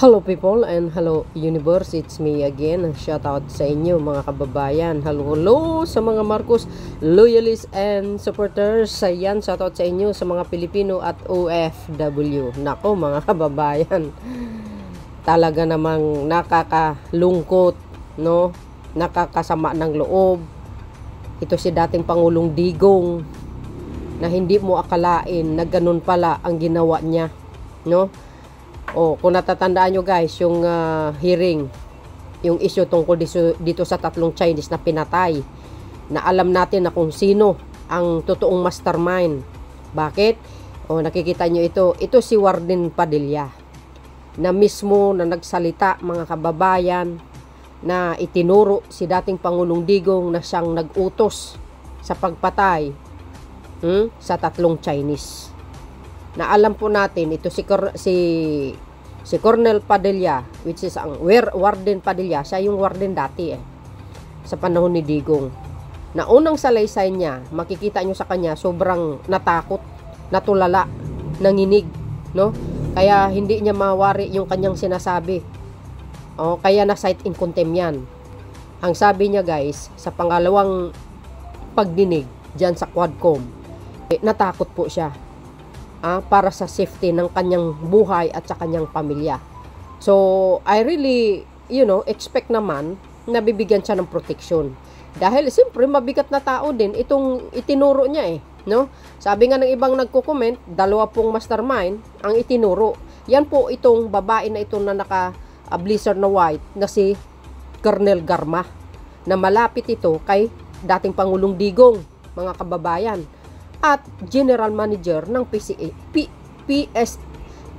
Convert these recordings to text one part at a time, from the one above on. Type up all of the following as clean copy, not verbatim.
Hello people and hello universe, it's me again. Shout out sa inyo mga kababayan. Hello sa mga Marcos loyalists and supporters. Ayan, shout out sa inyo sa mga Pilipino at OFW. Nako mga kababayan, talaga namang nakakalungkot, no? Nakakasama ng loob. Ito si dating Pangulong Digong na hindi mo akalain na ganun pala ang ginawa niya, no? O, kung natatandaan nyo guys, yung hearing, yung issue tungkol dito sa tatlong Chinese na pinatay, na alam natin na kung sino ang totoong mastermind. Bakit? O, nakikita nyo ito si Warden Padilla, na mismo na nagsalita mga kababayan, na itinuro si dating Pangulong Digong na siyang nag-utos sa pagpatay sa tatlong Chinese. Na alam po natin ito si Colonel Padilla, which is ang Warden Padilla, siya yung warden dati sa panahon ni Digong. Na unang salaysay niya, makikita nyo sa kanya, sobrang natakot, natulala, nanginig, no? Kaya hindi niya mawari yung kanyang sinasabi. Kaya na cite in contempt yan. Ang sabi niya guys, sa pangalawang pagdinig dyan sa Quadcom, natakot po siya. Para sa safety ng kanyang buhay at sa kanyang pamilya. So, I really, expect naman na bibigyan siya ng protection. Dahil, siyempre, mabigat na tao din itong itinuro niya no? Sabi nga ng ibang nagko-comment, 2 pong mastermind ang itinuro. Yan po itong babae na ito na naka-blazer na white na si Colonel Garma, na malapit ito kay dating Pangulong Digong, mga kababayan, at General Manager ng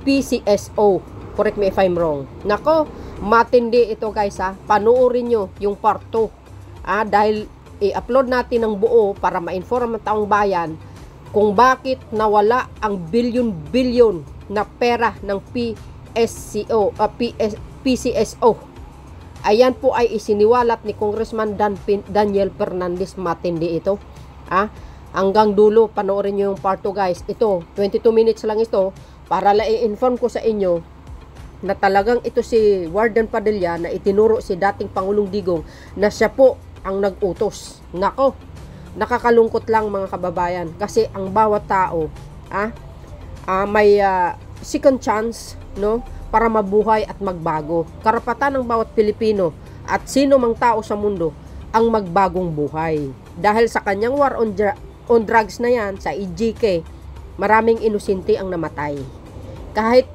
PCSO. Correct me if I'm wrong. Nako, matindi ito guys Panoorin nyo yung part 2. Dahil i-upload natin ng buo para ma-inform ang taong bayan kung bakit nawala ang bilyon-bilyon na pera ng PCSO. Ayan po ay isiniwalat ni Congressman Daniel Fernandez. Matindi ito. Hanggang dulo, panoorin nyo yung part 2 guys. Ito, 22 minutes lang ito para i-inform ko sa inyo na talagang ito si Warden Padilla na itinuro si dating Pangulong Digong na siya po ang nag-utos. Nako, nakakalungkot lang mga kababayan, kasi ang bawat tao may second chance, no, para mabuhay at magbago. Karapatan ng bawat Pilipino at sino mang tao sa mundo ang magbagong buhay. Dahil sa kanyang war on drugs na yan, sa EJK, maraming inosente ang namatay. Kahit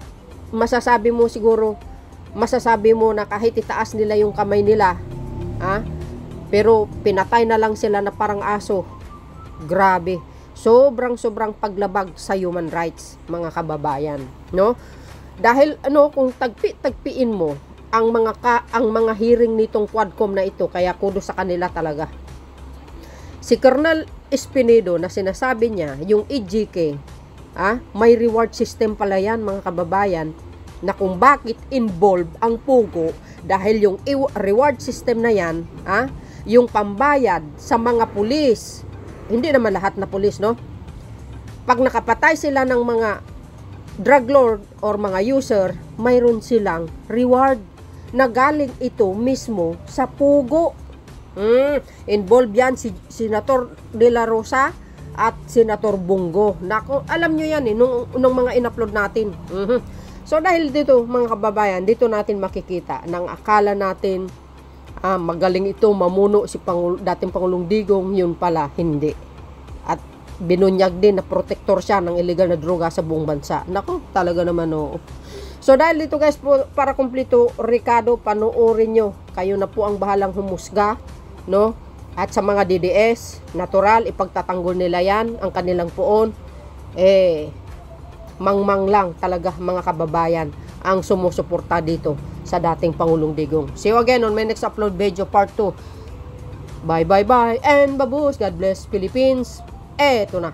masasabi mo na kahit itaas nila yung kamay nila, pero pinatay na lang sila na parang aso. Grabe. Sobrang paglabag sa human rights, mga kababayan, no? Dahil kung tagpiin mo ang mga hearing nitong Quadcom na ito, kaya kudos sa kanila talaga. Si Colonel Espinedo na sinasabi niya, yung EJK, may reward system pala yan mga kababayan, na kung bakit involved ang Pugo, dahil yung reward system na yan, yung pambayad sa mga pulis, hindi naman lahat na pulis, no? Pag nakapatay sila ng mga drug lord or mga user, mayroon silang reward na galing ito mismo sa Pugo. Involved yan si Senator De La Rosa at Senator Bongo. Nako, alam nyo yan nung mga in-upload natin. So dahil dito mga kababayan, dito natin makikita nang akala natin magaling ito mamuno si dating Pangulong Digong, yun pala hindi. At binunyag din na protector siya ng illegal na droga sa buong bansa. Nako, talaga naman So dahil dito guys, para kumpleto Ricardo, panoorin nyo. Kayo na po ang bahalang humusga, no? At sa mga DDS, natural, ipagtatanggol nila yan, ang kanilang poon. Mangmang lang talaga mga kababayan ang sumusuporta dito sa dating Pangulong Digong. See you again on my next upload video, part 2. Bye and babus. God bless Philippines. Eto na.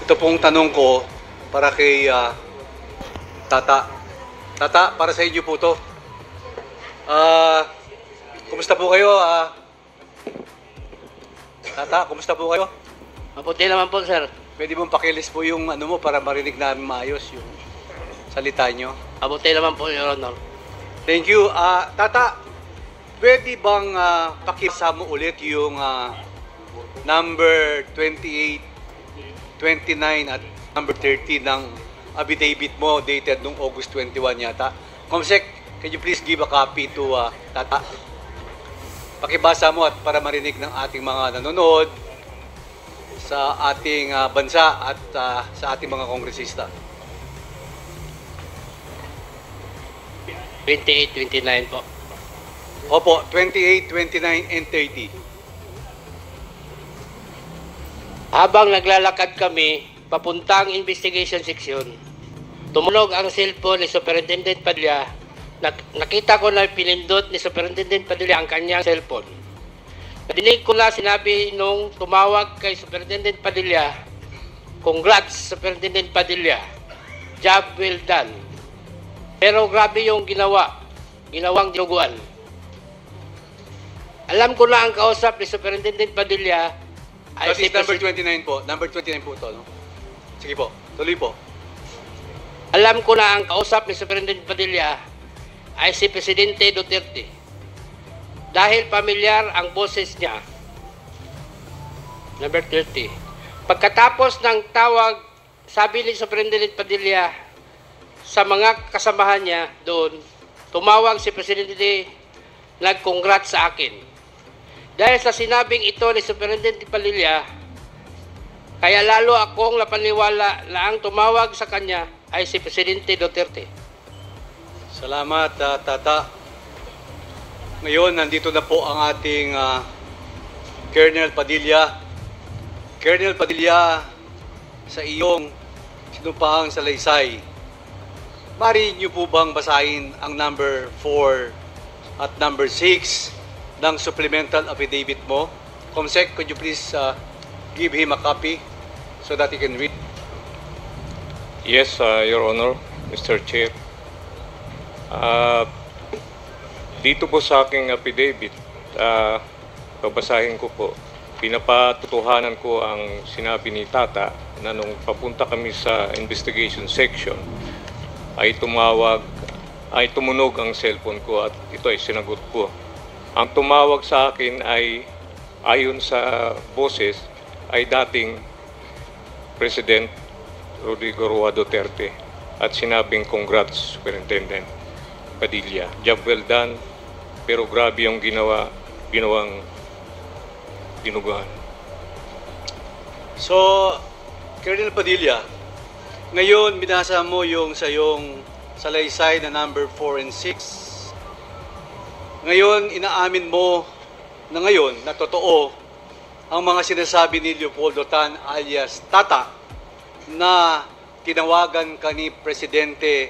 Ito pong tanong ko para kay Tata. Tata, para sa inyo po to. Kumusta po kayo? Tata, kumusta po kayo? Maputi naman po, sir. Pwede mong pakilis po yung mo para marinig namin maayos yung salita nyo. Abutin naman po, Your Honor. Thank you. Tata, pwede bang pakisa mo ulit yung number 28, 29 at number 30 ng affidavit mo dated noong August 21 yata? Comsec, can you please give a copy to Tata? Pakibasa mo at para marinig ng ating mga nanonood sa ating bansa at sa ating mga kongresista. 28, 29 po. Opo, 28, 29, and 30. Habang naglalakad kami, papuntang investigation section, tumunog ang cellphone ni Superintendent Padilla. Nakita ko na pinindot ni Superintendent Padilla ang kanyang cellphone. Nadinig ko na sinabi nung tumawag kay Superintendent Padilla, "Congrats, Superintendent Padilla. Job well done." Pero grabe yung ginawang dinuguan. Alam ko na ang kausap ni Superintendent Padilla ay That is number 29 po. Number 29 po ito, no? Sige po, tuloy po. Alam ko na ang kausap ni Superintendent Padilla ay si Presidente Duterte. Dahil pamilyar ang boses niya. Number 30. Pagkatapos ng tawag, sabi ni Superintendent Padilla sa mga kasamahan niya doon, tumawag si Presidente, nag-congrats sa akin. Dahil sa sinabing ito ni Superintendent Padilla, kaya lalo akong napaniwala na ang tumawag sa kanya ay si Presidente Duterte. Salamat, Tata. Ngayon, nandito na po ang ating Colonel Padilla. Colonel Padilla, sa iyong sinumpahang salaysay, maaari niyo po bang basahin ang number 4 at number 6 ng supplemental affidavit mo? Comsec, could you please give him a copy so that he can read? Yes, Your Honor, Mr. Chair. Dito po sa aking affidavit, babasahin ko po, pinapatutuhanan ko ang sinabi ni Tata na nung papunta kami sa investigation section, ay tumunog ang cellphone ko at ito ay sinagot ko. Ang tumawag sa akin ay, ayon sa boses, ay dating President Rodrigo Roa Duterte at sinabing congrats, Superintendent Padilla. Job well done, pero grabe yung ginawang dinuguan. So, Colonel Padilla, ngayon binasa mo yung sa iyong salaysay na number 4 and 6. Ngayon, inaamin mo na ngayon na totoo ang mga sinasabi ni Leopoldo Tan alias Tata na tinawagan ka ni Presidente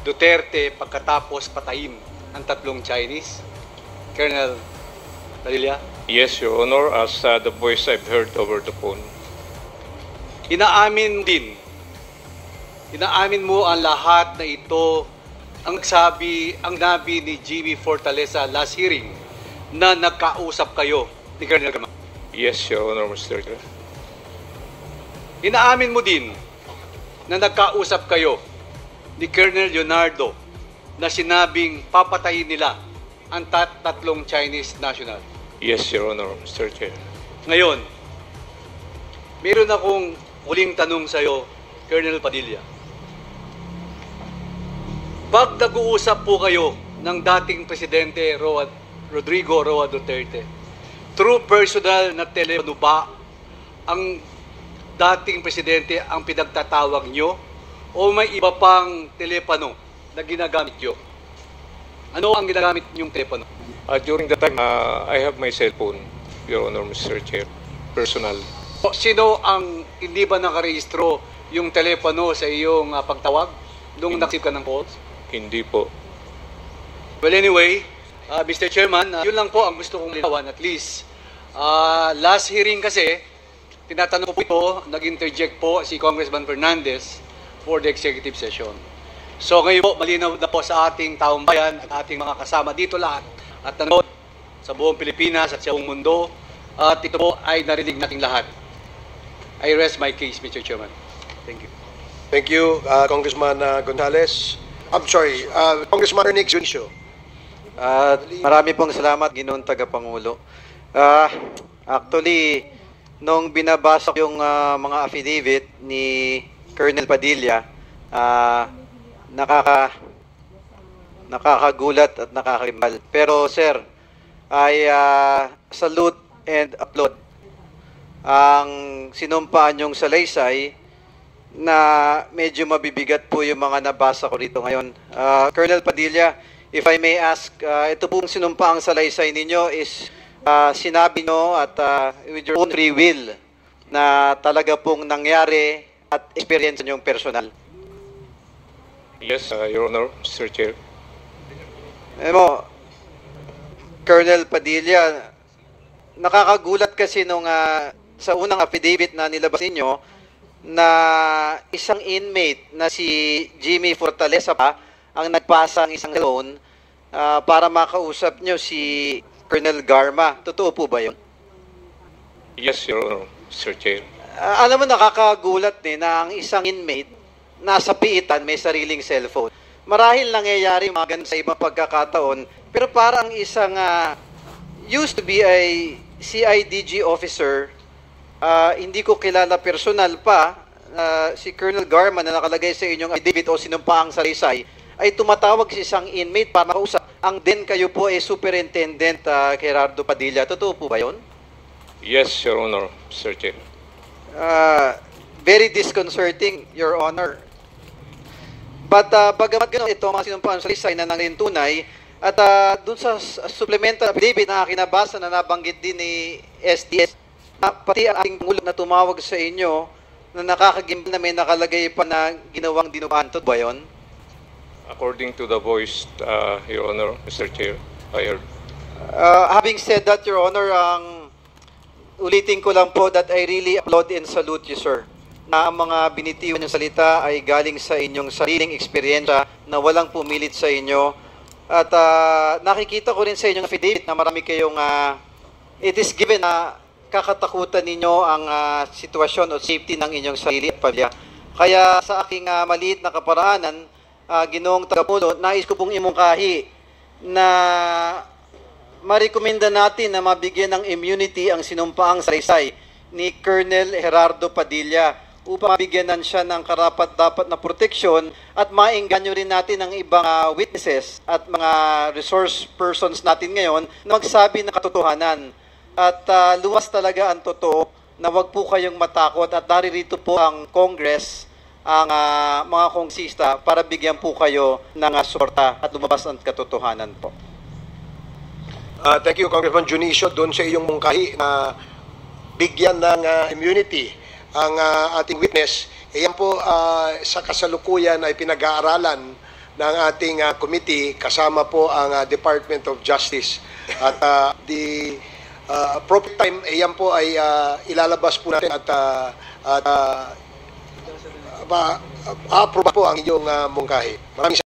Duterte pagkatapos patayin ang tatlong Chinese. Colonel Padilla? Yes, Your Honor, as the voice I've heard over the phone. Inaamin mo ang lahat na ito ang nabi ni Jimmy Fortaleza last hearing na nagkausap kayo ni Colonel Gama. Yes, Your Honor, Mr. Chair. Inaamin mo din na nagkausap kayo ni Colonel Leonardo na sinabing papatayin nila ang tatlong Chinese national. Yes, Your Honor, Mr. Chair. Ngayon, meron akong huling tanong sa iyo, Colonel Padilla. Pag nag-uusap po kayo ng dating Presidente Rodrigo Roa Duterte, through personal na telepono ba ang dating Presidente ang pinagtatawag nyo o may iba pang telepono na ginagamit nyo? Ano ang ginagamit nyong telepono? During the time, I have my cell phone, Your Honor, Mr. Chair, personal. Sino ang hindi ba nakarehistro yung telepono sa iyong pagtawag nung naksip ka ng calls? Hindi po. Well, anyway, Mr. Chairman, yun lang po ang gusto kong linawan at least. Last hearing kasi, tinatanong po ito, nag-interject po si Congressman Fernandez for the executive session. So ngayon po, malinaw na po sa ating taong bayan at ating mga kasama dito lahat at nanonood sa buong Pilipinas at sa buong mundo at ito po ay narinig nating lahat. I rest my case, Mr. Chairman. Thank you. Thank you, Congressman Gonzales. I'm sorry, Congressman Ernix Junicio. Marami pong salamat, Ginoong Tagapangulo. Actually, nung binabasa ko yung mga affidavit ni Colonel Padilla, nakakagulat at nakakakimbal. Pero sir, I salute and applaud ang sinumpaan yung salaysay na medyo mabibigat po yung mga nabasa ko rito ngayon. Colonel Padilla, if I may ask, ito pong sinumpaang salaysay ninyo is sinabi nyo at with your own free will na talaga pong nangyari at experience nyong personal. Yes, Your Honor, Mr. Chair. Colonel Padilla, nakakagulat kasi nung sa unang affidavit na nilabas ninyo na isang inmate na si Jimmy Fortaleza pa ang nagpasa ng isang loan para makausap nyo si Colonel Garma. Totoo po ba yun? Yes, Your Honor, Mr. Chair. Alam mo, nakakagulat na ang isang inmate nasa piitan may sariling cellphone. Marahil nangyayari mga ganun sa ibang pagkakataon, pero parang isang used to be a CIDG officer, hindi ko kilala personal pa, si Colonel Garma na nakalagay sa inyong affidavit o sinumpaang salaysay, ay tumatawag sa isang inmate para makausap. Ang din kayo po ay Superintendent Gerardo Padilla. Totoo po ba yun? Yes, Your Honor, Mr. Chair. Very disconcerting, Your Honor. But bagamat gano'n, ito mga sinumpaan salaysay na nangyaring tunay, at dun sa supplemental affidavit na aking nabasa na nabanggit din ni STS, pati ang ating Pangulo na tumawag sa inyo na nakakagimbal na may nakalagay pa na ginawang dinumaan. Totoo ba yun? According to the voice, Your Honor, Mr. Chair, I heard. Having said that, Your Honor, ulitin ko lang po that I really applaud and salute you, sir, na ang mga binitiwan ng salita ay galing sa inyong sariling eksperyensya na walang pumilit sa inyo. At nakikita ko rin sa inyong affidavit na marami kayong, it is given na kakatakutan ninyo ang sitwasyon o safety ng inyong sarili at pamilya. Kaya sa aking maliit na kaparaanan, Ginoong Tagapangulo, nais ko pong imungkahi na marekomenda natin na mabigyan ng immunity ang sinumpaang salaysay ni Colonel Gerardo Padilla upang mabigyanan siya ng karapat-dapat na proteksyon at maengganyo rin natin ang ibang witnesses at mga resource persons natin ngayon na magsabi ng katotohanan. At luwas talaga ang totoo na wag po kayong matakot at naririto po ang Congress, ang mga kongresista para bigyan po kayo ng suporta at lumabas ang katotohanan po. Thank you, Congressman Junicio, doon sa iyong mungkahi na bigyan ng immunity ang ating witness. Yan po sa kasalukuyan ay pinag-aaralan ng ating committee kasama po ang Department of Justice. At the appropriate time, yan po ay ilalabas po natin at approve po ang iyong mungkahi. Maraming